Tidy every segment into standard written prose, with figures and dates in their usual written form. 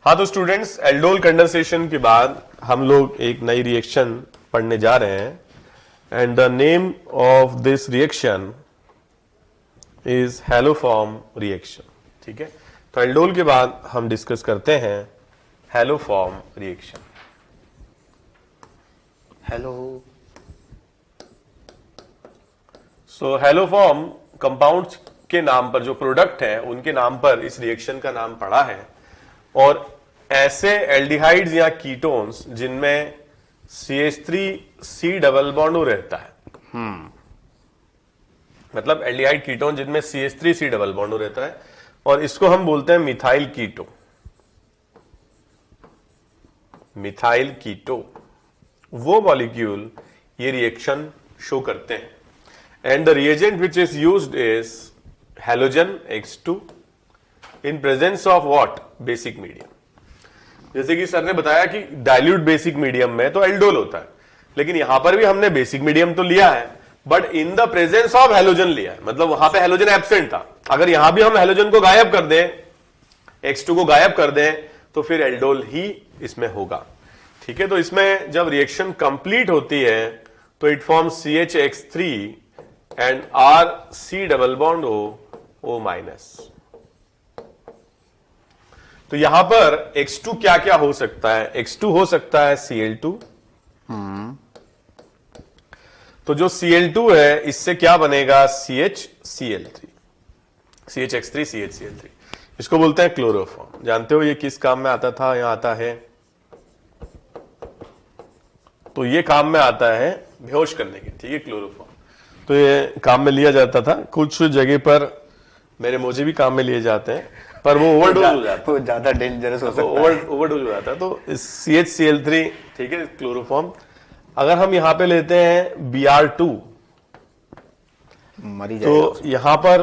हाँ तो students, aldol condensation के बाद हम लोग एक नई रिएक्शन पढ़ने जा रहे हैं and the name of this reaction is haloform reaction. ठीक है, तो एल्डोल के बाद हम डिस्कस करते हैं हैलोफॉर्म रिएक्शन। हेलो। सो हैलोफॉर्म कंपाउंड्स के नाम पर, जो प्रोडक्ट है उनके नाम पर इस रिएक्शन का नाम पड़ा है। और ऐसे एल्डिहाइड्स या कीटोन्स जिनमें CH3C डबल बॉन्ड रहता है, मतलब एल्डिहाइड कीटोन जिनमें CH3C डबल बॉन्ड रहता है, और इसको हम बोलते हैं मिथाइल कीटो। मिथाइल कीटो वो मॉलिक्यूल ये रिएक्शन शो करते हैं। And the reagent which is used is halogen X2 in presence of what, basic medium. जैसे कि सर ने बताया कि डाइल्यूट बेसिक मीडियम में तो एल्डोल होता है, लेकिन यहां पर भी हमने बेसिक मीडियम तो लिया है but in the presence of halogen लिया है, मतलब वहां पे हैलोजन एब्सेंट था। अगर यहां भी हम हैलोजन को गायब कर दें, X2 को गायब कर दें, तो फिर एल्डोल ही इसमें होगा। ठीक है, तो इसमें जब रिएक्शन कंप्लीट होती है तो it forms CHX3 and RC double bond O minus. तो यहां पर X2 क्या क्या हो सकता है? X2 हो सकता है Cl2। तो जो Cl2 है इससे क्या बनेगा? CHCl3, CHX3 CHCl3। इसको बोलते हैं क्लोरोफॉर्म। जानते हो ये किस काम में आता था? यहां आता है, तो ये काम में आता है बेहोश करने के। ठीक है, क्लोरोफॉर्म तो ये काम में लिया जाता था। कुछ जगह पर मेरे मोजे भी काम में लिए जाते हैं, पर वो ओवरडोज हो जाता है, वो ज्यादा डेंजरस हो सकता है। ओवरडोज हो जाता है। तो CHCl3, ठीक है, क्लोरोफॉर्म। अगर हम यहां पे लेते हैं Br2, मरी जाएगा तो यहां पर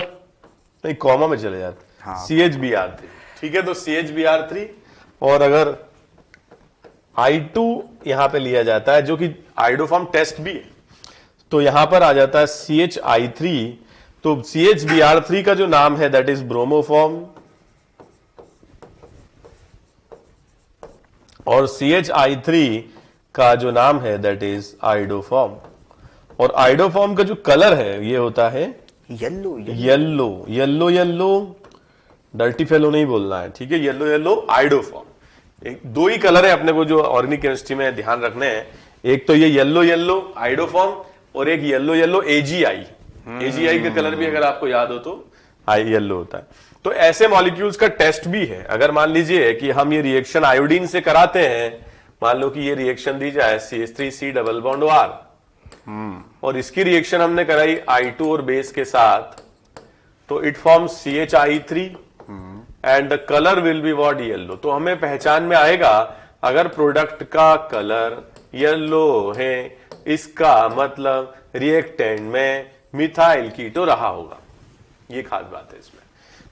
नहीं, कॉमा में चले जाते, हाँ। CHBr3। ठीक है, तो CHBr3, और अगर I2 यहां पे लिया जाता है जो कि आइडोफॉर्म टेस्ट भी है, तो यहां पर आ जाता है CHI3। तो CHBr3 का जो नाम है दैट इज ब्रोमोफॉर्म, और CHI3 का जो नाम है दैट इज आइडोफॉर्म। और आइडोफॉर्म का जो कलर है ये होता है yellow yellow yellow yellow. Dirty fellow नहीं बोलना है, ठीक है, येलो येलो आइडोफॉर्म। दो ही कलर है अपने को जो ऑर्गेनिक केमिस्ट्री में ध्यान रखने हैं। एक तो ये येलो येलो आइडोफॉर्म, और एक येलो येलो AgI। AgI का कलर भी अगर आपको याद हो तो येलो होता है। तो ऐसे मॉलिक्यूल्स का टेस्ट भी है। अगर मान लीजिए कि हम ये रिएक्शन आयोडीन से कराते हैं, मान लो कि ये रिएक्शन दी जाए CH3C डबल बॉन्ड R, और इसकी रिएक्शन हमने कराई I2 और बेस के साथ, तो it forms CHI3 and the colour will be what, yellow. तो हमें पहचान में आएगा अगर प्रोडक्ट का कलर येलो है, इसका मतलब रिएक्टेंट में मिथाइल कीटो रहा होगा। ये खास बात है इसमें।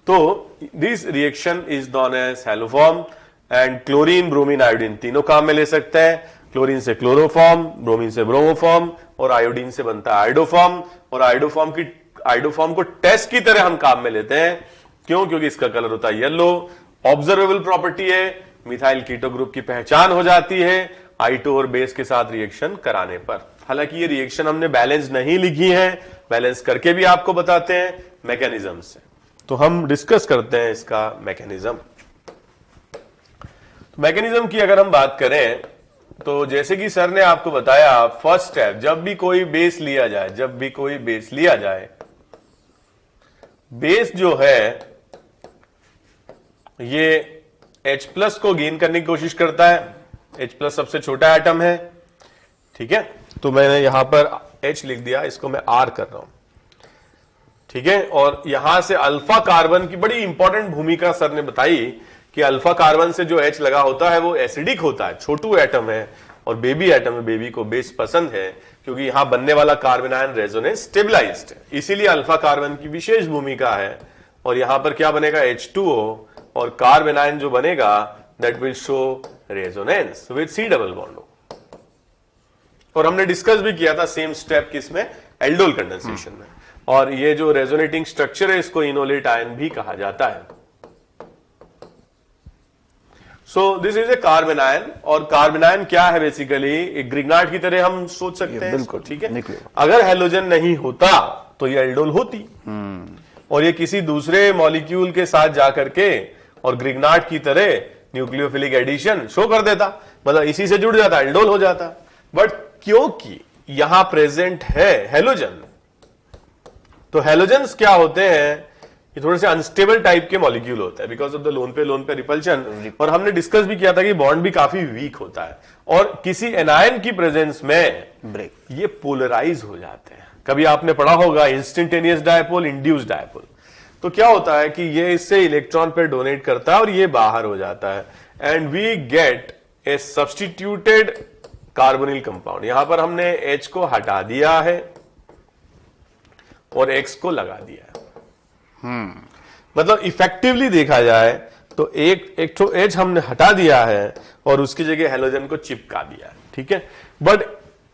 तो this reaction is known as haloform. And chlorine, bromine, iodine तीनों काम में ले सकते हैं। क्लोरीन से क्लोरोफॉर्म, ब्रोमीन से ब्रोमोफॉर्म, और आयोडीन से बनता है आइडोफॉर्म। और आइडोफॉर्म को टेस्ट की तरह हम काम में लेते हैं। क्यों? क्योंकि इसका कलर होता है येलो, ऑब्जर्वेबल प्रॉपर्टी है, मिथाइल कीटो ग्रुप की पहचान हो जाती है I2 और बेस के साथ रिएक्शन कराने पर। हालांकि ये रिएक्शन हमने बैलेंस नहीं लिखी है, बैलेंस करके भी आपको बताते हैं मैकेनिज्म से। तो हम डिस्कस करते हैं इसका मैकेनिज्म। तो मैकेनिज्म की अगर हम बात करें तो जैसे कि सर ने आपको बताया, फर्स्ट स्टेप, जब भी कोई बेस लिया जाए, बेस जो है ये H+ को गेन करने की कोशिश करता है। H+ सबसे छोटा एटम है, ठीक है, तो मैंने यहां पर H लिख दिया, इसको मैं R कर रहा हूं, ठीक है। और यहां से अल्फा कार्बन की बड़ी इंपॉर्टेंट भूमिका सर ने बताई कि अल्फा कार्बन से जो H लगा होता है वो एसिडिक होता है, छोटू एटम है और बेबी एटम है। बेबी को बेस पसंद है क्योंकि यहां बनने वाला कार्बन आयन रेजोनेंस स्टेबलाइज्ड है, इसीलिए अल्फा कार्बन की विशेष भूमिका है। और यहां पर क्या बनेगा? H2O, और कार्बन आयन जो बनेगा that will show resonance with C double bond O। और हमने डिस्कस भी किया था सेम स्टेप किसमें? एल्डोल कंडेंसेशन में। और ये जो रेजोनेटिंग स्ट्रक्चर है इसको इनोलेट आयन भी कहा जाता है। So this is a carbon ion, और कार्बन आयन क्या है बेसिकली, एक ग्रिग्नार्ड की तरह हम सोच सकते हैं बिल्कुल, ठीक है। निकलेगा। अगर हेलोजन नहीं होता तो ये एल्डोल होती, और ये किसी दूसरे मॉलिक्यूल के साथ जाकर के और ग्रिग्नार्ड की तरह न्यूक्लियोफिलिक एडिशन शो कर देता, मतलब इसी से जुड़ जाता, एल्डोल हो जाता। बट क्योंकि यहां प्रेजेंट है हेलोजन, तो हेलोजन्स क्या होते हैं, ये थोड़े से अनस्टेबल टाइप के मॉलिक्यूल होते हैं बिकॉज ऑफ द लोन पे रिपल्शन, और हमने डिस्कस भी किया था कि बॉन्ड भी काफी वीक होता है, और किसी एनायन की प्रेजेंस में ब्रेक, ये पोलराइज हो जाते हैं। कभी आपने पढ़ा होगा इंस्टेंटेनियस डायपोल, इंड्यूस्ड डायपोल, तो क्या होता है कि ये इससे इलेक्ट्रॉन पे डोनेट करता है और ये बाहर हो जाता है, and we get a substituted carbonyl compound. यहां पर हमने H को हटा दिया है और X को लगा दिया है। मतलब इफेक्टिवली देखा जाए तो एक तो H हमने हटा दिया है और उसकी जगह हेलोजन को चिपका दिया है, ठीक है। बट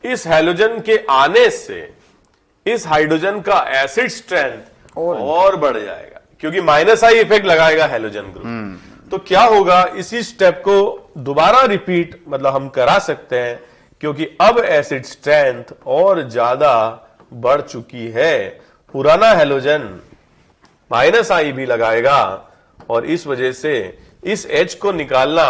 इस हेलोजन के आने से इस हाइड्रोजन का एसिड स्ट्रेंथ और बढ़ जाएगा, क्योंकि माइनस आई इफेक्ट लगाएगा हेलोजन ग्रुप। तो क्या होगा, इसी स्टेप को दोबारा रिपीट मतलब हम करा सकते हैं, क्योंकि अब एसिड स्ट्रेंथ और ज्यादा बढ़ चुकी है। पुराना हेलोजन माइनस आई भी लगाएगा और इस वजह से इस H को निकालना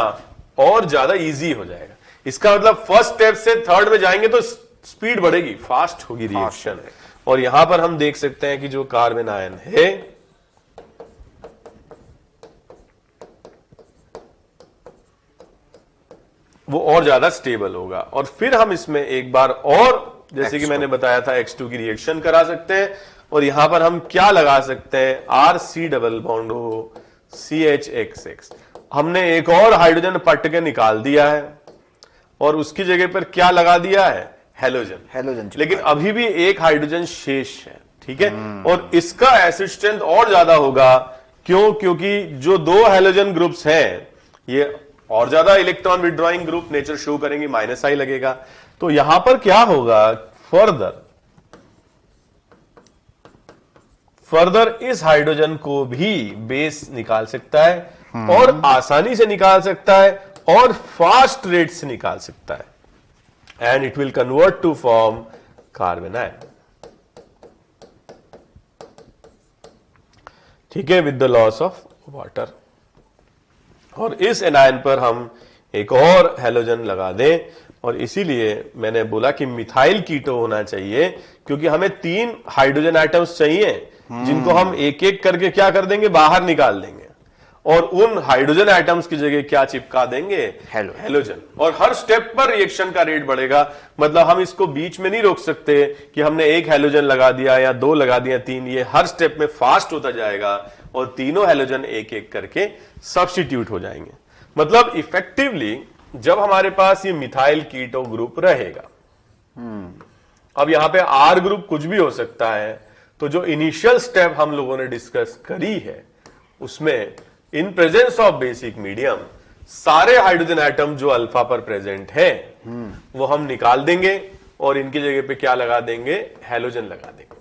और ज्यादा इजी हो जाएगा। इसका मतलब फर्स्ट स्टेप से थर्ड में जाएंगे तो स्पीड बढ़ेगी, फास्ट होगी रिएक्शन। और यहां पर हम देख सकते हैं कि जो कार्बन आयन है वो और ज्यादा स्टेबल होगा, और फिर हम इसमें एक बार और जैसे कि मैंने बताया था X2 की रिएक्शन करा सकते हैं, और यहां पर हम क्या लगा सकते हैं, RC डबल बॉन्ड हो CHX। हमने एक और हाइड्रोजन पट के निकाल दिया है और उसकी जगह पर क्या लगा दिया है, हेलोजन। लेकिन अभी भी एक हाइड्रोजन शेष है, ठीक है। और इसका एसिड स्ट्रेंथ और ज्यादा होगा, क्यों, क्योंकि जो दो हेलोजन ग्रुप्स हैं ये और ज्यादा electron withdrawing group nature show करेंगे, माइनस आई लगेगा। तो यहां पर क्या होगा, फर्दर इस हाइड्रोजन को भी बेस निकाल सकता है और आसानी से निकाल सकता है और फास्ट रेट से निकाल सकता है, and it will convert to form carbanion, ठीक है, with the loss of water. और इस एनायन पर हम एक और हेलोजन लगा दें, और इसीलिए मैंने बोला कि मिथाइल कीटो होना चाहिए, क्योंकि हमें 3 हाइड्रोजन एटम्स चाहिए जिनको हम एक एक करके क्या कर देंगे, बाहर निकाल देंगे, और उन हाइड्रोजन एटम्स की जगह क्या चिपका देंगे, हेलोजन। और हर स्टेप पर रिएक्शन का रेट बढ़ेगा, मतलब हम इसको बीच में नहीं रोक सकते कि हमने एक हेलोजन लगा दिया या 2 लगा दिया 3, ये हर स्टेप में फास्ट होता जाएगा और तीनों हेलोजन एक एक करके सब्स्टिट्यूट हो जाएंगे। मतलब इफेक्टिवली जब हमारे पास ये मिथाइल कीटो ग्रुप रहेगा, अब यहां पे R ग्रुप कुछ भी हो सकता है, तो जो इनिशियल स्टेप हम लोगों ने डिस्कस करी है उसमें in presence of basic medium सारे हाइड्रोजन एटम जो अल्फा पर प्रेजेंट है वो हम निकाल देंगे और इनकी जगह पे क्या लगा देंगे, हेलोजन लगा देंगे,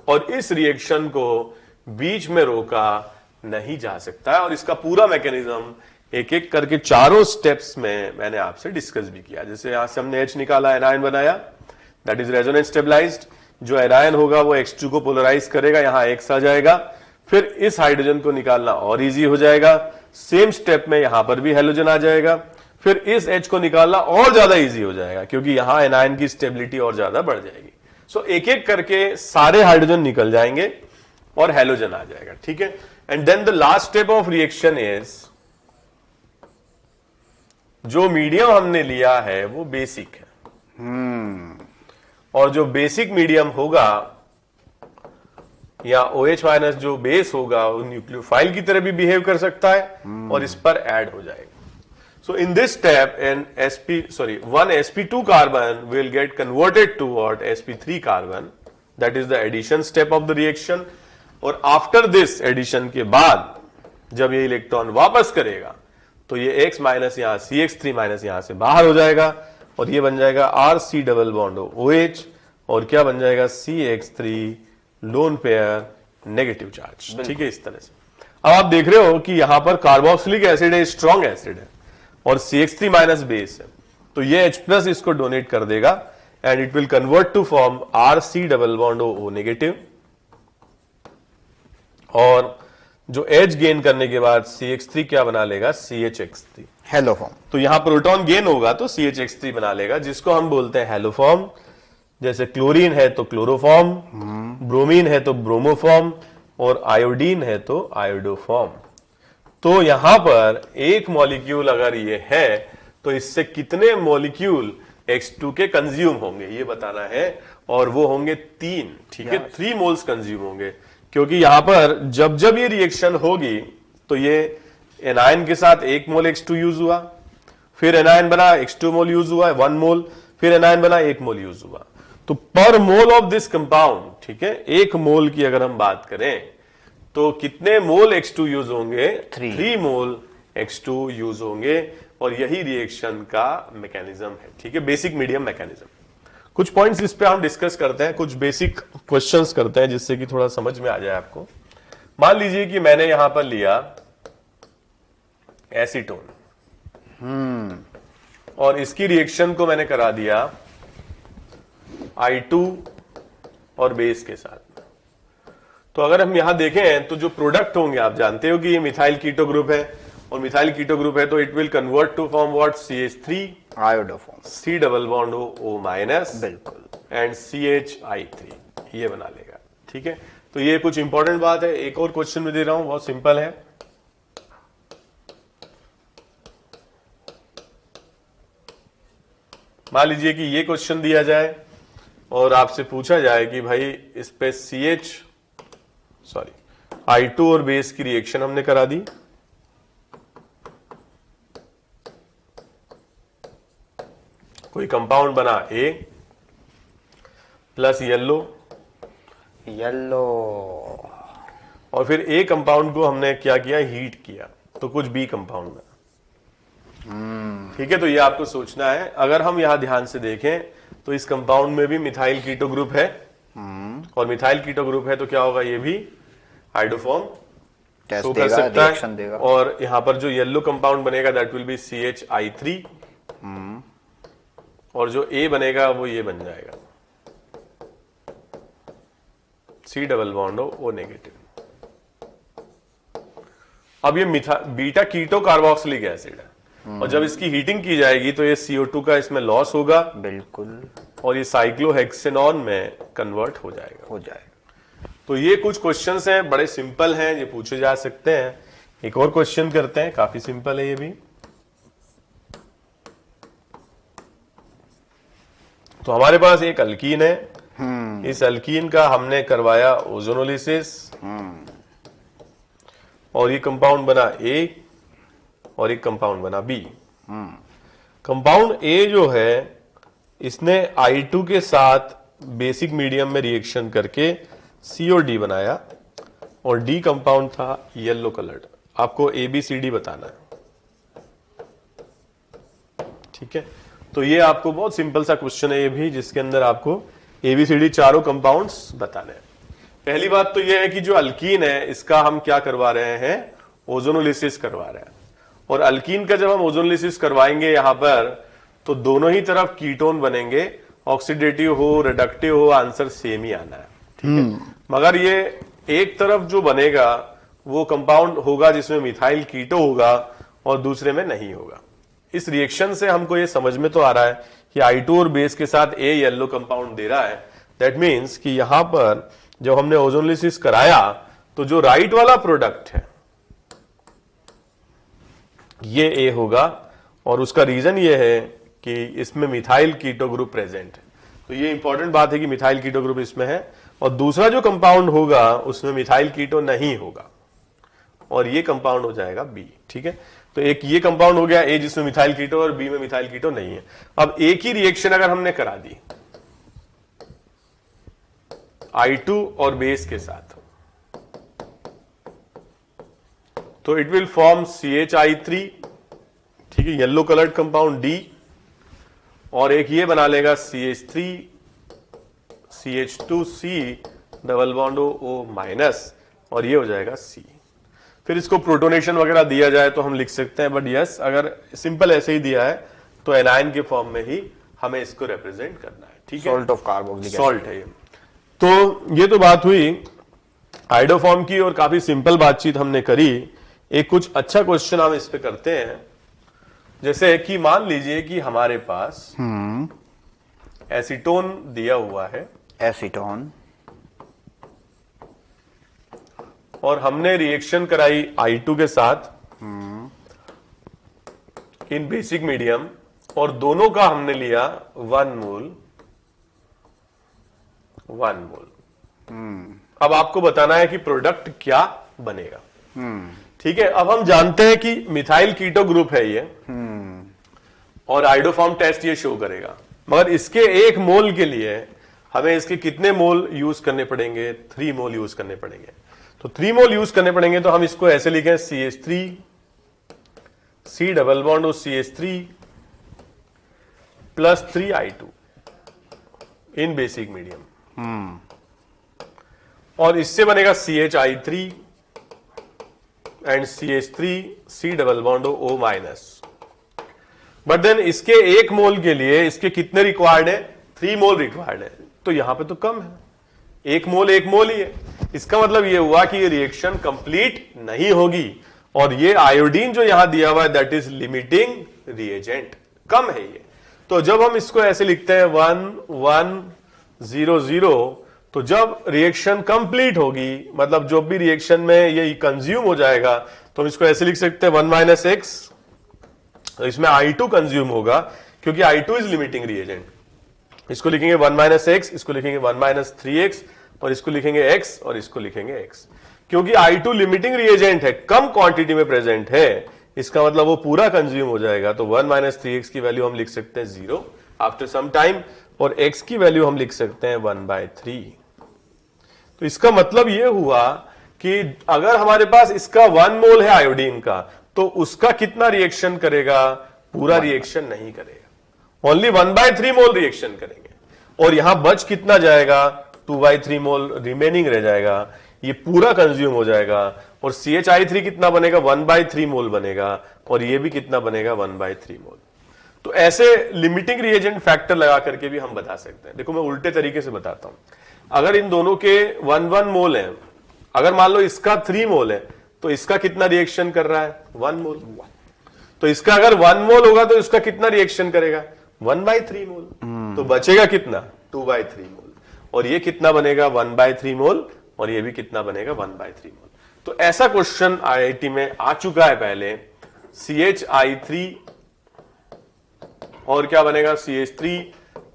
और इस रिएक्शन को बीच में रोका नहीं जा सकता है। और इसका पूरा मैकेनिज्म एक एक करके चारों स्टेप्स में मैंने आपसे डिस्कस भी किया। जैसे यहां से हमने H निकाला, एनायन बनाया, दैट इज रेजोनेंस स्टेबलाइज्ड। जो एनायन होगा वो X2 को पोलराइज करेगा, यहां X आ जाएगा, फिर इस हाइड्रोजन को निकालना और इजी हो जाएगा। सेम स्टेप में यहां पर भी हेलोजन आ जाएगा, फिर इस H को निकालना और ज्यादा इजी हो जाएगा, क्योंकि यहां एनायन की स्टेबिलिटी और ज्यादा बढ़ जाएगी। सो एक एक करके सारे हाइड्रोजन निकल जाएंगे और हेलोजन आ जाएगा, ठीक है। And then the last step of reaction is, जो मीडियम हमने लिया है वो बेसिक है, और जो बेसिक मीडियम होगा या OH माइनस जो बेस होगा वो न्यूक्लियोफाइल की तरह भी बिहेव कर सकता है और इस पर ऐड हो जाएगा। So in this step, one sp2 carbon will get converted to what, sp3 carbon, that is the addition step of the reaction। और after this addition के बाद जब ये इलेक्ट्रॉन वापस करेगा तो ये X माइनस यहां CH3 माइनस यहां से बाहर हो जाएगा और ये बन जाएगा RC डबल बॉन्ड OH, और क्या बन जाएगा, CH3 lone pair negative charge, ठीक है, इस तरह से। अब आप देख रहे हो कि यहां पर कार्बोक्सिलिक एसिड है, स्ट्रॉन्ग एसिड है, और CH3 माइनस बेस है, तो ये H प्लस इसको डोनेट कर देगा and it will convert to form RC double bond O negative, और जो H गेन करने के बाद CH3 क्या बना लेगा, CHX3। Hello form. तो यहां प्रोटॉन गेन होगा तो CHX3 बना लेगा, जिसको हम बोलते हैं हेलोफॉर्म। जैसे क्लोरीन है तो क्लोरोफॉर्म, ब्रोमीन है तो ब्रोमोफॉर्म, और आयोडीन है तो आयोडोफॉर्म। तो यहां पर एक मॉलिक्यूल अगर ये है तो इससे कितने मॉलिक्यूल X2 के कंज्यूम होंगे ये बताना है, और वो होंगे 3, ठीक है, 3 मोल्स कंज्यूम होंगे, क्योंकि यहां पर जब जब ये रिएक्शन होगी तो ये एनायन के साथ 1 मोल X2 यूज हुआ, फिर एनायन बना X2 मोल यूज हुआ 1 मोल, फिर एनायन बना 1 मोल यूज हुआ। तो पर मोल ऑफ दिस कंपाउंड, ठीक है, 1 मोल की अगर हम बात करें तो कितने मोल X2 यूज होंगे, 3 मोल X2 यूज होंगे, और यही रिएक्शन का मैकेनिज्म है, ठीक है, बेसिक मीडियम मैकेनिज्म। कुछ पॉइंट्स इस पे हम डिस्कस करते हैं, कुछ बेसिक क्वेश्चंस करते हैं जिससे कि थोड़ा समझ में आ जाए आपको। मान लीजिए कि मैंने यहां पर लिया एसीटोन, और इसकी रिएक्शन को मैंने करा दिया I2 और बेस के साथ। तो अगर हम यहां देखें तो जो प्रोडक्ट होंगे, आप जानते हो कि ये मिथाइल कीटो ग्रुप है, और मिथाइल कीटो ग्रुप है तो it will convert to form what, CH3 iodoform, C double bond O minus, बिल्कुल, एंड CHI3, ये बना लेगा, ठीक है। तो ये कुछ इंपॉर्टेंट बात है। एक और क्वेश्चन में दे रहा हूं, बहुत सिंपल है। मान लीजिए कि ये क्वेश्चन दिया जाए और आपसे पूछा जाए कि भाई इस पे I2 और बेस की रिएक्शन हमने करा दी, कोई कंपाउंड बना A प्लस येलो, और फिर A कंपाउंड को हमने क्या किया, हीट किया, तो कुछ B कंपाउंड बना, ठीक है। तो ये आपको सोचना है। अगर हम यहां ध्यान से देखें तो इस कंपाउंड में भी मिथाइल कीटो ग्रुप है, और मिथाइल कीटो ग्रुप है तो क्या होगा, ये भी आइडोफॉर्म शो कर सकता है, और यहां पर जो येलो कंपाउंड बनेगा दैट विल बी CHI3, और जो A बनेगा वो ये बन जाएगा C double bond O negative. अब ये बीटा कीटो कार्बोक्सिलिक एसिड है, और जब इसकी हीटिंग की जाएगी तो ये CO2 का इसमें लॉस होगा, बिल्कुल, और ये साइक्लोहेक्सेनॉन में कन्वर्ट हो जाएगा। तो ये कुछ क्वेश्चंस हैं, बड़े सिंपल हैं, ये पूछे जा सकते हैं। एक और क्वेश्चन करते हैं, काफी सिंपल है ये भी। तो हमारे पास एक अल्कीन है, इस अल्कीन का हमने करवाया ओजोनोलिसिस, और ये कंपाउंड बना A और एक कंपाउंड बना B। कंपाउंड A जो है इसने I2 के साथ बेसिक मीडियम में रिएक्शन करके C और D बनाया, और D कंपाउंड था येलो कलर्ड। आपको ABCD बताना है, ठीक है। तो ये आपको बहुत सिंपल सा क्वेश्चन है ये भी, जिसके अंदर आपको ABCD चारों कंपाउंड्स बताने हैं। पहली बात तो ये है कि जो अल्कीन है इसका हम क्या करवा रहे हैं, ओजोनोलिसिस करवा रहे हैं, और अल्कीन का जब हम ओजोनोलिसिस करवाएंगे यहां पर तो दोनों ही तरफ कीटोन बनेंगे, ऑक्सीडेटिव हो रिडक्टिव हो, आंसर सेम ही आना है, ठीक है। मगर ये एक तरफ जो बनेगा वो कंपाउंड होगा जिसमें मिथाइल कीटो होगा और दूसरे में नहीं होगा। इस रिएक्शन से हमको ये समझ में तो आ रहा है कि I2 और बेस के साथ A येलो कंपाउंड दे रहा है। दैट मीन्स कि यहां पर जब हमने ओजोनोलिसिस कराया तो जो राइट वाला प्रोडक्ट है ये A होगा, और उसका रीजन ये है कि इसमें मिथाइल कीटो ग्रुप प्रेजेंट है। तो ये इंपॉर्टेंट बात है कि मिथाइल कीटो ग्रुप इसमें है, और दूसरा जो कंपाउंड होगा उसमें मिथाइल कीटो नहीं होगा, और ये कंपाउंड हो जाएगा B, ठीक है। तो एक ये कंपाउंड हो गया A जिसमें मिथाइल कीटो और B में मिथाइल कीटो नहीं है। अब एक ही रिएक्शन अगर हमने करा दी I2 और बेस के साथ तो इट विल फॉर्म CHI3, ठीक है, येलो कलर्ड कंपाउंड D, और एक ये बना लेगा CH3 CH2C double bond O minus, और ये हो जाएगा C। फिर इसको प्रोटोनेशन वगैरह दिया जाए तो हम लिख सकते हैं, बट यस अगर सिंपल ऐसे ही दिया है तो एनायन के फॉर्म में ही हमें इसको रिप्रेजेंट करना है। ठीक है, सॉल्ट ऑफ कार्बोक्सिलिक सॉल्ट है ये। तो ये तो बात हुई आइडोफॉर्म की और काफी सिंपल बातचीत हमने करी। एक कुछ अच्छा क्वेश्चन हम इस पे करते हैं, जैसे कि मान लीजिए कि हमारे पास एसीटोन दिया हुआ है, एसीटोन, और हमने रिएक्शन कराई I2 के साथ इन बेसिक मीडियम, और दोनों का हमने लिया 1 मोल 1 मोल। अब आपको बताना है कि प्रोडक्ट क्या बनेगा। ठीक है, अब हम जानते हैं कि मिथाइल कीटो ग्रुप है ये, और आइडोफॉर्म टेस्ट ये शो करेगा, मगर इसके 1 मोल के लिए हमें इसके कितने मोल यूज करने पड़ेंगे? 3 मोल यूज करने पड़ेंगे। तो 3 मोल यूज करने पड़ेंगे तो हम इसको ऐसे लिखें, CH3 C डबल बॉन्ड और CH3 प्लस 3I2 इन बेसिक मीडियम, और इससे बनेगा CHI3 and CH3 C double bond O minus. But then इसके 1 मोल के लिए इसके कितने रिक्वायर्ड है? 3 मोल रिक्वायर्ड है। तो यहां पे तो कम है, 1 मोल ही है। इसका मतलब ये हुआ कि ये रिएक्शन कंप्लीट नहीं होगी, और ये आयोडीन जो यहां दिया हुआ है दैट इज लिमिटिंग रिएजेंट, कम है ये। तो जब हम इसको ऐसे लिखते हैं 1 1 0 0, तो जब रिएक्शन कंप्लीट होगी, मतलब जो भी रिएक्शन में ये कंज्यूम हो जाएगा, तो हम इसको ऐसे लिख सकते हैं 1 माइनस एक्स। तो इसमें I2 कंज्यूम होगा क्योंकि I2 इज लिमिटिंग रिएजेंट। इसको लिखेंगे 1 माइनस एक्स, इसको लिखेंगे 1 माइनस 3x, और इसको लिखेंगे x, और इसको लिखेंगे x। क्योंकि I2 लिमिटिंग रिएजेंट है, कम क्वांटिटी में प्रेजेंट है, इसका मतलब वो पूरा कंज्यूम हो जाएगा। तो 1 माइनस 3x की वैल्यू हम लिख सकते हैं 0 आफ्टर सम टाइम, और x की वैल्यू हम लिख सकते हैं 1/3। तो इसका मतलब ये हुआ कि अगर हमारे पास इसका 1 मोल है आयोडीन का, तो उसका कितना रिएक्शन करेगा? पूरा रिएक्शन नहीं करेगा, ओनली 1/3 मोल रिएक्शन करेंगे, और यहां बच कितना जाएगा? 2/3 मोल रिमेनिंग रह जाएगा, ये पूरा कंज्यूम हो जाएगा। और CHI3 कितना बनेगा? 1/3 मोल बनेगा, और ये भी कितना बनेगा? 1/3 मोल। तो ऐसे लिमिटिंग रिएजेंट फैक्टर लगा करके भी हम बता सकते हैं। देखो मैं उल्टे तरीके से बताता हूं, अगर इन दोनों के 1 मोल है, अगर मान लो इसका 3 मोल है, तो इसका कितना रिएक्शन कर रहा है? 1 मोल। तो इसका अगर 1 मोल होगा तो इसका कितना रिएक्शन करेगा? 1/3 मोल। तो बचेगा कितना? 2/3 मोल, और ये कितना बनेगा? 1/3 मोल, और ये भी कितना बनेगा? 1/3 मोल। तो ऐसा क्वेश्चन IIT में आ चुका है पहले, CHI3 और क्या बनेगा? CH3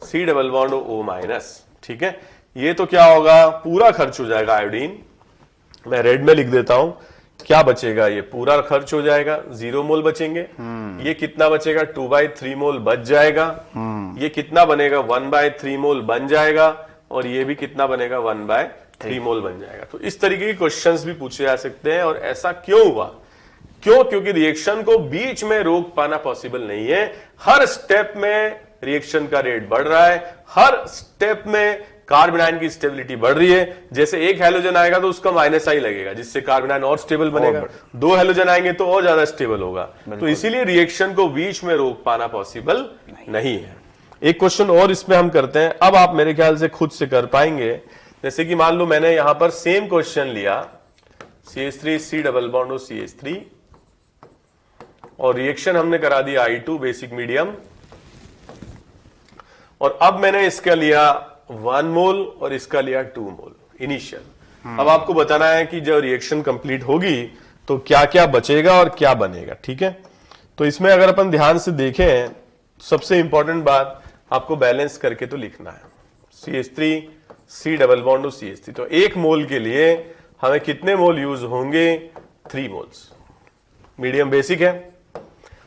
C double bond O minus. ठीक है, ये तो क्या होगा? पूरा खर्च हो जाएगा आयोडीन। मैं रेड में लिख देता हूं, क्या बचेगा? ये पूरा खर्च हो जाएगा, 0 मोल बचेंगे। ये कितना बचेगा? 2/3 मोल बच जाएगा। ये कितना बनेगा? 1/3 मोल बन जाएगा, और ये भी कितना बनेगा? 1/3 मोल बन जाएगा। तो इस तरीके के क्वेश्चंस भी पूछे जा सकते हैं। और ऐसा क्यों हुआ? क्योंकि रिएक्शन को बीच में रोक पाना पॉसिबल नहीं है। हर स्टेप में रिएक्शन का रेट बढ़ रहा है, हर स्टेप में कार्बन आयन की स्टेबिलिटी बढ़ रही है। जैसे एक हेलोजन आएगा तो उसका माइनस आई लगेगा, जिससे कार्बन आयन और स्टेबल बनेगा। 2 हेलोजन आएंगे तो और ज्यादा स्टेबल होगा। तो इसीलिए रिएक्शन को बीच में रोक पाना पॉसिबल नहीं है। एक क्वेश्चन और इसमें हम करते हैं, अब आप मेरे ख्याल से खुद से कर पाएंगे। जैसे कि मान लो मैंने यहां पर सेम क्वेश्चन लिया, CH3 C डबल बॉन्ड और CH3, और रिएक्शन हमने करा दिया I2 बेसिक मीडियम, और अब मैंने इसका लिया 1 मोल और इसका लिया 2 मोल इनिशियल। अब आपको बताना है कि जब रिएक्शन कंप्लीट होगी तो क्या क्या बचेगा और क्या बनेगा। ठीक है, तो इसमें अगर अपन ध्यान से देखें, सबसे इंपॉर्टेंट बात आपको बैलेंस करके तो लिखना है। CH3 C डबल बॉन्ड और CH3, तो 1 मोल के लिए हमें कितने मोल यूज होंगे? 3 मोल्स। मीडियम बेसिक है,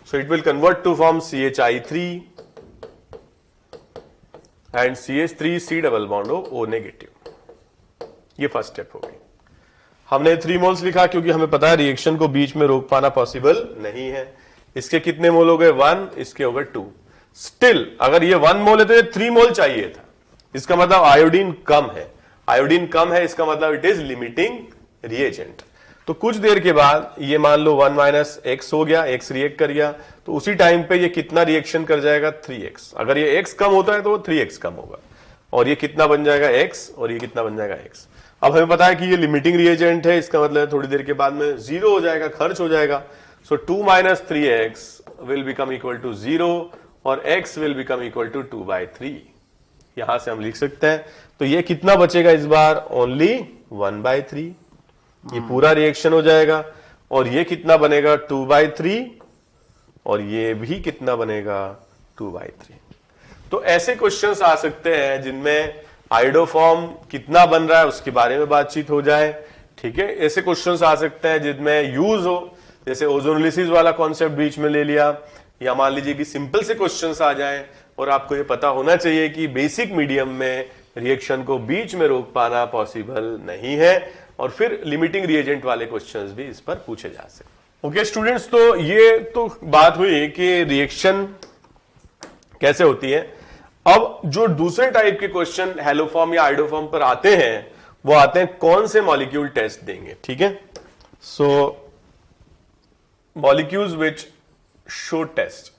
so it will convert to form CHI3 and CH3 C double bond O negative. ये फर्स्ट स्टेप हो गई। हमने 3 मोल्स लिखा क्योंकि हमें पता है रिएक्शन को बीच में रोक पाना पॉसिबल नहीं है। इसके कितने मोल हो गए? 1, इसके हो गए 2। स्टिल अगर ये 1 मोल है तो ये 3 मोल चाहिए था। इसका मतलब आयोडीन कम है। आयोडीन कम है, इसका मतलब इट इज लिमिटिंग रिएजेंट। तो कुछ देर के बाद ये मान लो 1 माइनस एक्स हो गया, एक्स रिएक्ट कर गया, तो उसी टाइम पे ये कितना रिएक्शन कर जाएगा 3x। अगर ये x कम होता है तो वो 3x कम होगा, और ये कितना बन जाएगा x, और ये कितना बन जाएगा x। अब हमें पता है कि ये लिमिटिंग रिएजेंट है, इसका मतलब थोड़ी देर के बाद में 0 हो जाएगा, खर्च हो जाएगा। So 2 minus 3x will become equal to 0 और x will become equal to 2/3। यहां से हम लिख सकते हैं, तो ये कितना बचेगा इस बार, ओनली 1/3। ये पूरा रिएक्शन हो जाएगा, और ये कितना बनेगा 2/3, और ये भी कितना बनेगा 2/3। तो ऐसे क्वेश्चंस आ सकते हैं जिनमें आइडोफॉर्म कितना बन रहा है उसके बारे में बातचीत हो जाए, ठीक है। ऐसे क्वेश्चंस आ सकते हैं जिनमें यूज हो, जैसे ओजोनोलिसिस वाला कॉन्सेप्ट बीच में ले लिया, या मान लीजिए कि सिंपल से क्वेश्चंस आ जाएं, और आपको ये पता होना चाहिए कि बेसिक मीडियम में रिएक्शन को बीच में रोक पाना पॉसिबल नहीं है, और फिर लिमिटिंग रिएजेंट वाले क्वेश्चंस भी इस पर पूछे जा सकते। ओके स्टूडेंट्स, तो ये तो बात हुई कि रिएक्शन कैसे होती है। अब जो दूसरे टाइप के क्वेश्चन हेलोफॉर्म या आइडोफॉर्म पर आते हैं, वो आते हैं कौन से मॉलिक्यूल टेस्ट देंगे, ठीक है। So molecules which show test,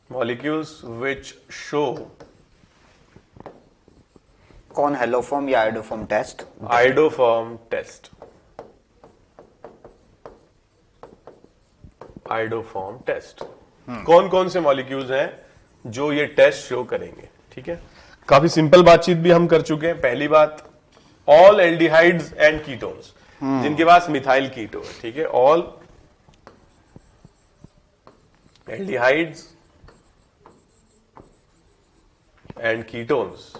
molecules which show, कौन हेलोफॉर्म या iodoform test? Iodoform test, iodoform test. कौन कौन से मॉलिक्यूल्स हैं जो ये टेस्ट शो करेंगे, ठीक है। काफी सिंपल बातचीत भी हम कर चुके हैं। पहली बात, ऑल एल्डिहाइड्स एंड कीटोन्स, जिनके पास मिथाइल कीटो है, ठीक है। ऑल एल्डिहाइड्स एंड कीटोन्स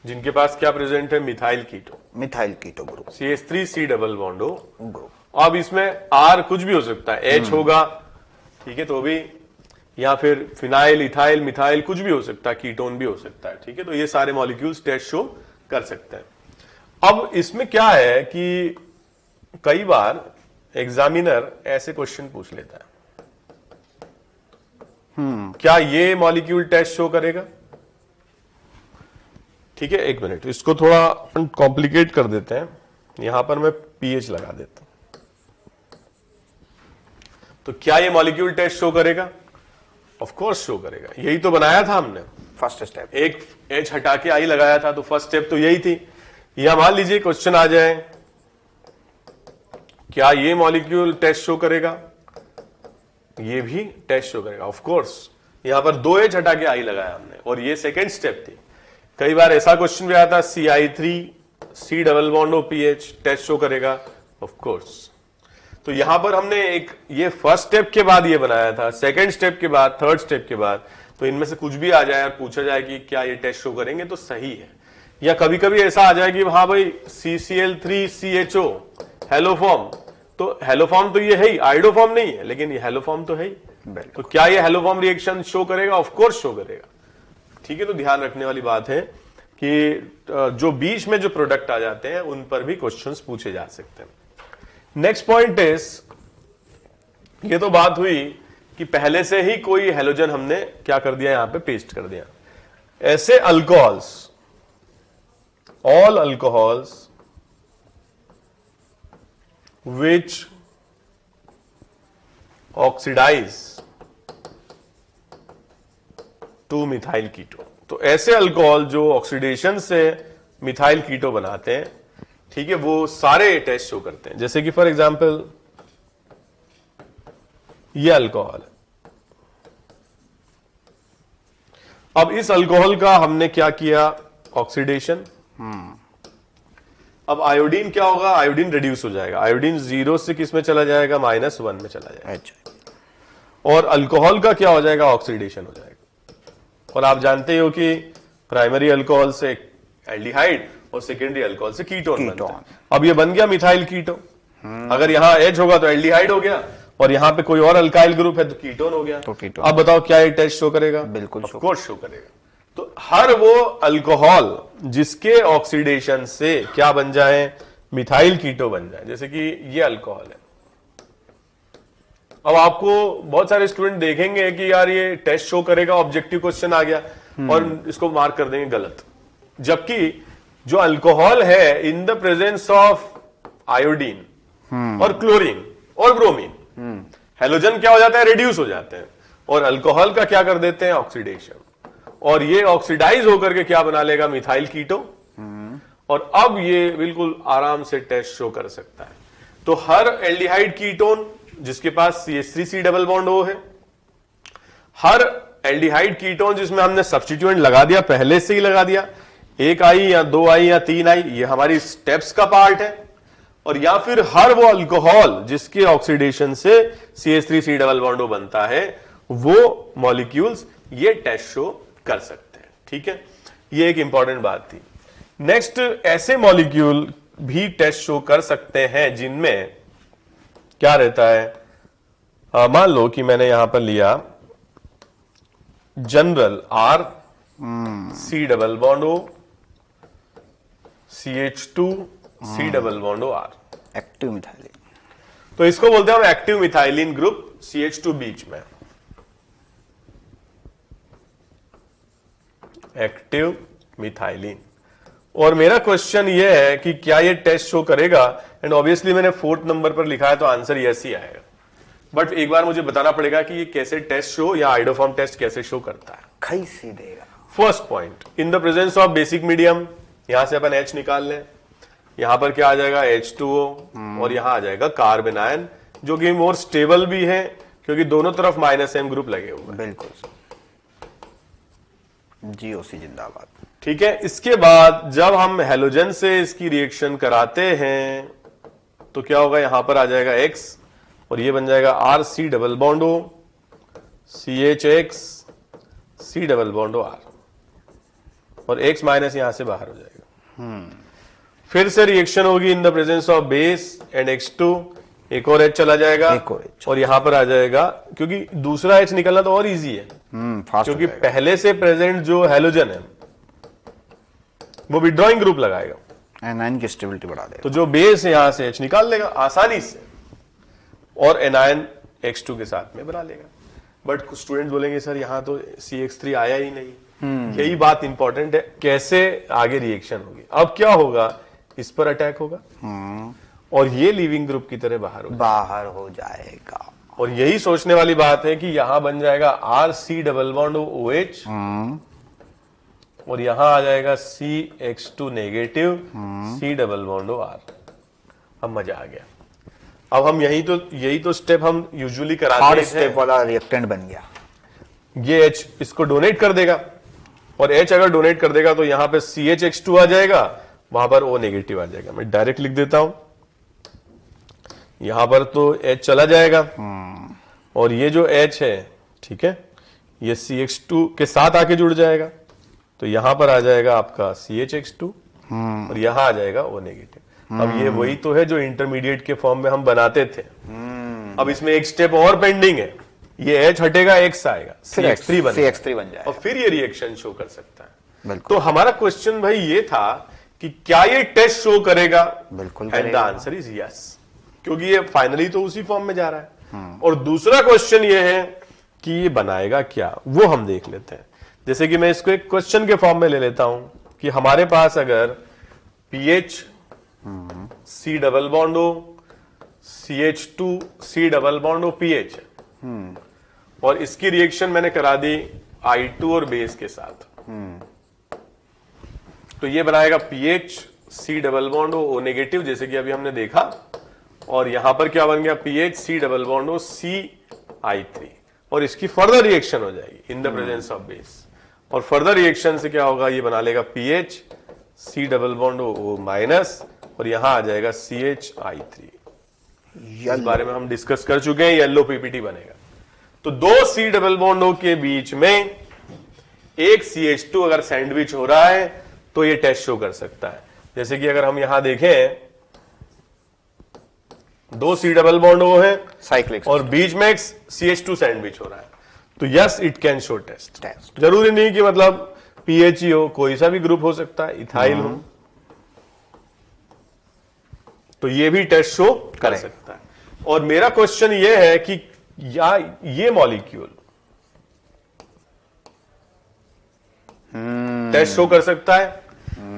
जिनके पास क्या प्रेजेंट है, methyl keto, methyl keto group, CH3C double bond O group. अब इसमें R कुछ भी हो सकता है, H होगा, ठीक है, तो भी, या फिर फिनाइल, इथाइल, मिथाइल, कुछ भी हो सकता है, कीटोन भी हो सकता है, ठीक है। तो ये सारे मॉलिक्यूल्स टेस्ट शो कर सकते हैं। अब इसमें क्या है कि कई बार एग्जामिनर ऐसे क्वेश्चन पूछ लेता है, क्या ये मॉलिक्यूल टेस्ट शो करेगा, ठीक है। एक मिनट, इसको थोड़ा कॉम्प्लिकेट कर देते हैं, यहां पर मैं पीएच लगा देता हूं। तो क्या ये मॉलिक्यूल टेस्ट शो करेगा? ऑफ कोर्स शो करेगा, यही तो बनाया था हमने। फर्स्ट स्टेप, एक एच हटा के आई लगाया था, तो फर्स्ट स्टेप तो यही थी। या मान लीजिए क्वेश्चन आ जाए, क्या ये मॉलिक्यूल टेस्ट शो करेगा? ये भी टेस्ट शो करेगा, ऑफ कोर्स। यहां पर 2 एच हटा के आई लगाया हमने, और ये सेकेंड स्टेप थी। कई बार ऐसा क्वेश्चन भी आता, CI3C double bond OPH test show करेगा, ऑफ कोर्स। तो यहां पर हमने एक ये फर्स्ट स्टेप के बाद ये बनाया था, सेकंड स्टेप के बाद, थर्ड स्टेप के बाद, तो इनमें से कुछ भी आ जाए और पूछा जाए कि क्या ये टेस्ट शो करेंगे, तो सही है। या कभी कभी ऐसा आ जाए कि हाँ भाई CCl3CHO हेलोफॉर्म, तो हेलोफॉर्म तो ये है ही, आइडोफॉर्म नहीं है, लेकिन ये हेलोफॉर्म तो है ही। तो क्या ये हेलोफॉर्म रिएक्शन शो करेगा? ऑफ कोर्स शो करेगा, ठीक है। तो ध्यान रखने वाली बात है कि जो बीच में जो प्रोडक्ट आ जाते हैं उन पर भी क्वेश्चंस पूछे जा सकते हैं। नेक्स्ट पॉइंट इज, ये तो बात हुई कि पहले से ही कोई हेलोजन हमने क्या कर दिया, यहां पे पेस्ट कर दिया। ऐसे अल्कोहल्स, ऑल अल्कोहल्स विच ऑक्सीडाइज टू मिथाइल कीटो, तो ऐसे अल्कोहल जो ऑक्सीडेशन से मिथाइल कीटो बनाते हैं, ठीक है, वो सारे टेस्ट शो करते हैं। जैसे कि फॉर एग्जांपल ये अल्कोहल है। अब इस अल्कोहल का हमने क्या किया, ऑक्सीडेशन। अब आयोडीन क्या होगा, आयोडीन रिड्यूस हो जाएगा, आयोडीन 0 से किस में चला जाएगा, -1 में चला जाएगा। अच्छा, और अल्कोहल का क्या हो जाएगा, ऑक्सीडेशन हो जाएगा। और आप जानते हो कि प्राइमरी अल्कोहल से एल्डिहाइड और सेकेंडरी अल्कोहल से कीटोन बनता है। अब ये बन गया मिथाइल कीटो। अगर यहाँ H होगा तो एल्डिहाइड हो गया, और यहाँ पे कोई और अल्काइल ग्रुप है तो कीटोन हो गया। तो कीटोन। अब बताओ क्या ये टेस्ट शो करेगा? बिल्कुल ऑफ कोर्स शो करेगा। तो हर वो अल्कोहल जिसके ऑक्सीडेशन से क्या बन जाए, मिथाइल कीटो बन जाए, जैसे कि ये अल्कोहल है। अब आपको बहुत सारे स्टूडेंट देखेंगे कि यार ये टेस्ट शो करेगा, ऑब्जेक्टिव क्वेश्चन आ गया, और इसको मार्क कर देंगे गलत। जबकि जो अल्कोहल है in the presence of iodine और क्लोरीन और ब्रोमीन, हेलोजन क्या हो जाता है, रिड्यूस हो जाते हैं, और अल्कोहल का क्या कर देते हैं, ऑक्सीडेशन, और ये ऑक्सीडाइज होकर के क्या बना लेगा, मिथाइल कीटो, और अब ये बिल्कुल आराम से टेस्ट शो कर सकता है। तो हर एल्डिहाइड कीटोन जिसके पास CH3C डबल बॉन्ड O है, हर एल्डिहाइड कीटोन जिसमें हमने सब्स्टिट्यूएंट लगा दिया, पहले से ही लगा दिया, 1 आई या 2 आई या 3 आई, ये हमारी स्टेप्स का पार्ट है, और या फिर हर वो अल्कोहल जिसके ऑक्सीडेशन से CH3C डबल बॉन्ड O बनता है, वो मॉलिक्यूल्स ये टेस्ट शो कर सकते हैं। ठीक है, ये एक इंपॉर्टेंट बात थी। नेक्स्ट, ऐसे मॉलिक्यूल भी टेस्ट शो कर सकते हैं जिनमें क्या रहता है, मान लो कि मैंने यहां पर लिया general R C double bond O CH2C double bond O R, active methylene, तो इसको बोलते हैं हम एक्टिव मिथाइलिन ग्रुप, CH2 बीच में, एक्टिव मिथाइलिन। और मेरा क्वेश्चन ये है कि क्या ये टेस्ट शो करेगा, एंड ऑब्वियसली मैंने 4th नंबर पर लिखा है तो आंसर यस ही आएगा, बट एक बार मुझे बताना पड़ेगा कि ये कैसे टेस्ट शो या आइडोफॉर्म टेस्ट कैसे शो करता है। कैसे देगा? First point, in the presence of basic medium, यहां से अपन H निकाल लें, यहां पर क्या आ जाएगा, H2O, और यहां आ जाएगा कार्बन आयन, जो कि मोर स्टेबल भी है क्योंकि दोनों तरफ -M ग्रुप लगे हुए हैं। बिल्कुल, GOC जिंदाबाद। ठीक है, इसके बाद जब हम हेलोजन से इसकी रिएक्शन कराते हैं तो क्या होगा, यहां पर आ जाएगा X, और ये बन जाएगा RC double bond O CHX C double bond O R, और X माइनस यहां से बाहर हो जाएगा। फिर से रिएक्शन होगी in the presence of base and X2, एक और H चला जाएगा, एक और H, और यहां पर आ जाएगा, क्योंकि दूसरा H निकलना तो और इजी है, फास्ट, क्योंकि पहले से प्रेजेंट जो हेलोजन है वो विड्रॉइंग ग्रुप लगाएगा, एनायन की स्टेबिलिटी बढ़ा देगा, तो जो बेस है यहां से H निकाल लेगा आसानी से, और एनायन X2 के साथ में बना लेगा। बट कुछ स्टूडेंट बोलेंगे सर यहां तो CH3 आया ही नहीं, यही बात इंपॉर्टेंट है, कैसे आगे रिएक्शन होगी। अब क्या होगा, इस पर अटैक होगा, और ये लिविंग ग्रुप की तरह बाहर हो जाएगा, और यही सोचने वाली बात है कि यहां बन जाएगा RC डबल बॉन्ड OH, और यहां आ जाएगा CH2 negative C double bond R। अब मजा आ गया। अब हम यही तो स्टेप हम यूजुअली कराते हैं, स्टेप वाला रिएक्टेंट बन गया। ये H इसको डोनेट कर देगा, और H अगर डोनेट कर देगा तो यहां पे CHX2 आ जाएगा, वहां पर O नेगेटिव आ जाएगा। मैं डायरेक्ट लिख देता हूं, यहां पर तो H चला जाएगा, और ये जो H है, ठीक है, ये CH2 के साथ आके जुड़ जाएगा, तो यहां पर आ जाएगा आपका CHX2, और यहां आ जाएगा O नेगेटिव। अब ये वही तो है जो इंटरमीडिएट के फॉर्म में हम बनाते थे। अब इसमें एक स्टेप और पेंडिंग है, ये H हटेगा, X आएगा, CH3 बन जाएगा, और फिर ये रिएक्शन शो कर सकता है। बिल्कुल। तो हमारा क्वेश्चन भाई ये था कि क्या ये टेस्ट शो करेगा, बिल्कुल, and the answer is yes, क्योंकि ये फाइनली तो उसी फॉर्म में जा रहा है। और दूसरा क्वेश्चन ये है कि ये बनाएगा क्या, वो हम देख लेते हैं। जैसे कि मैं इसको एक क्वेश्चन के फॉर्म में ले लेता हूं कि हमारे पास अगर pH C double bond O CH2C double bond O pH है, और इसकी रिएक्शन मैंने करा दी I2 और बेस के साथ, तो ये बनाएगा pH C double bond O negative, जैसे कि अभी हमने देखा, और यहां पर क्या बन गया, pH C double bond O CI3, और इसकी फर्दर रिएक्शन हो जाएगी in the presence of base, और फर्दर रिएक्शन से क्या होगा, ये बना लेगा pH C double bond O minus, और यहां आ जाएगा CHI3। इस बारे में हम डिस्कस कर चुके हैं, येलो पीपीटी बनेगा। तो दो C डबल बॉन्ड O के बीच में एक CH2 अगर सैंडविच हो रहा है तो ये टेस्ट शो कर सकता है। जैसे कि अगर हम यहां देखें, दो C डबल बॉन्ड O है साइक्लिक, और बीच में एक CH2 सैंडविच हो रहा है, तो yes it can show test. जरूरी नहीं कि मतलब पीएच ही हो, कोई सा भी ग्रुप हो सकता है, इथाइल हो, तो ये भी टेस्ट शो कर सकता है। और मेरा क्वेश्चन ये है कि या ये मॉलिक्यूल टेस्ट शो कर सकता है,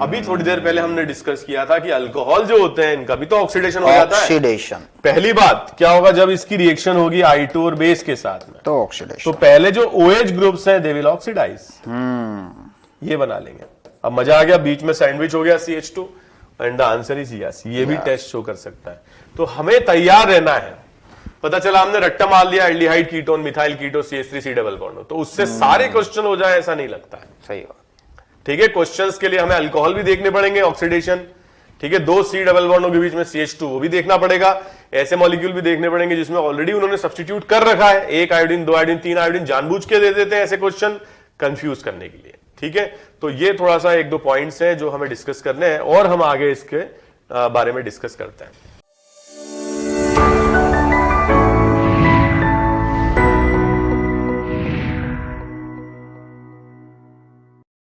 अभी थोड़ी देर पहले हमने डिस्कस किया था कि अल्कोहल जो होते हैं इनका भी तो ऑक्सीडेशन हो जाता है। ऑक्सीडेशन। पहली बात क्या होगा जब इसकी रिएक्शन होगी I2 और बेस के साथ में, तो ऑक्सीडेशन। तो पहले जो OH ग्रुप्स हैं दे विल ऑक्सीडाइज, ये बना लेंगे। अब मजा आ गया, बीच में सैंडविच हो गया CH2 and the answer is yes. ये भी टेस्ट शो कर सकता है। तो हमें तैयार रहना है। पता चला हमने रट्टा मार लिया एल्डिहाइड कीटोन, मिथाइल कीटो, CH3C डबल बॉन्ड, तो उससे सारे क्वेश्चन हो जाए ऐसा नहीं लगता है। सही बात। ठीक है, क्वेश्चंस के लिए हमें अल्कोहल भी देखने पड़ेंगे, ऑक्सीडेशन, ठीक है, 2 C डबल बॉन्डों के बीच में CH2 वो भी देखना पड़ेगा। ऐसे मॉलिक्यूल भी देखने पड़ेंगे जिसमें ऑलरेडी उन्होंने सब्स्टिट्यूट कर रखा है, 1 आयोडीन, 2 आयोडीन, 3 आयोडीन, जानबूझ के दे देते हैं ऐसे क्वेश्चन कंफ्यूज करने के लिए। ठीक है, तो ये थोड़ा सा 1-2 पॉइंट्स हैं जो हमें डिस्कस करने हैं और हम आगे इसके बारे में डिस्कस करते हैं।